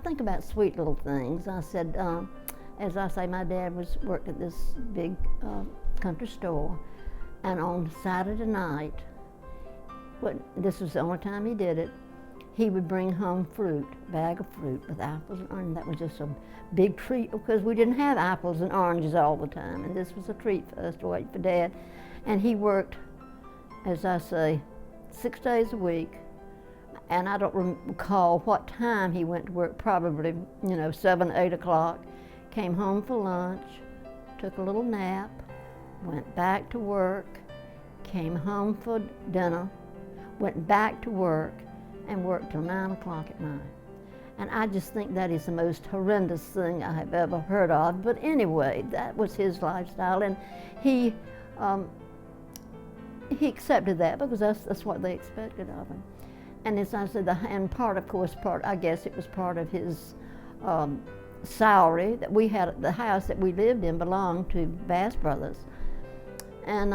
think about sweet little things. I said, as I say, my dad worked at this big country store, and on Saturday night, this was the only time he did it, he would bring home fruit, a bag of fruit with apples and oranges. That was just a big treat because we didn't have apples and oranges all the time, and this was a treat for us to wait for Dad. And he worked, as I say, 6 days a week, and I don't recall what time he went to work, probably, 7, 8 o'clock, came home for lunch, took a little nap, went back to work, came home for dinner, went back to work, and worked till 9 o'clock at night. And I just think that is the most horrendous thing I have ever heard of. But anyway, that was his lifestyle, and he accepted that because that's what they expected of him. And as I said, and I guess it was part of his salary that we had. The house that we lived in belonged to Bass Brothers, and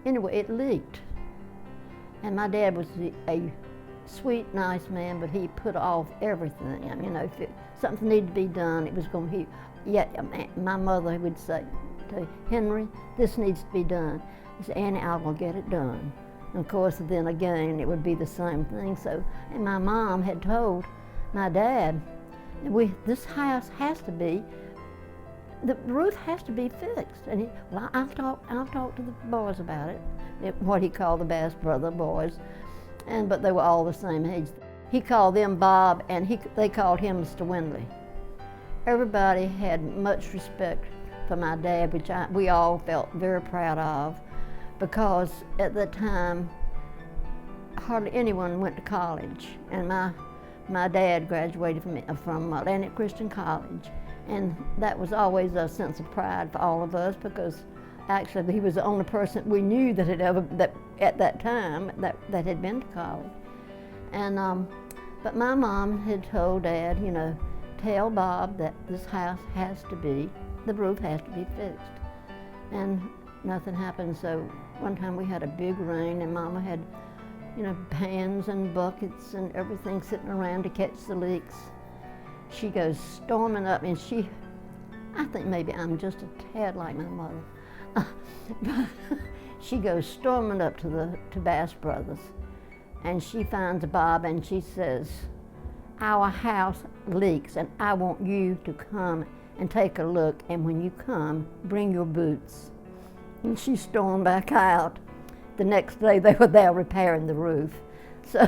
anyway, it leaked. And my dad was a sweet, nice man, but he put off everything. I mean, if something needed to be done, it was going to be. My mother would say to Henry, "This needs to be done." He said, "Annie, I will get it done." And of course, then again, it would be the same thing. So, and my mom had told my dad, "This house has to be. The roof has to be fixed." And I'll talk to the boys about it. What he called the Bass Brother boys, but they were all the same age. He called them Bob, and they called him Mr. Windley. Everybody had much respect for my dad, which we all felt very proud of, because at that time, hardly anyone went to college, and my dad graduated from Atlantic Christian College, and that was always a sense of pride for all of us, because actually he was the only person we knew that at that time that had been to college. And but my mom had told Dad, tell Bob that this house the roof has to be fixed. And nothing happened. So one time we had a big rain, and Mama had, pans and buckets and everything sitting around to catch the leaks. She goes storming up, and I think maybe I'm just a tad like my mother. She goes storming up to Bass Brothers, and she finds Bob, and she says, "Our house leaks, and I want you to come and take a look, and when you come, bring your boots." And she stormed back out. The next day they were there repairing the roof. So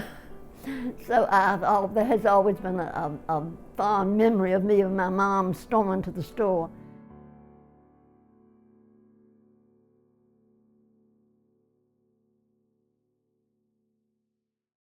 there has always been a fond memory of me and my mom storming to the store.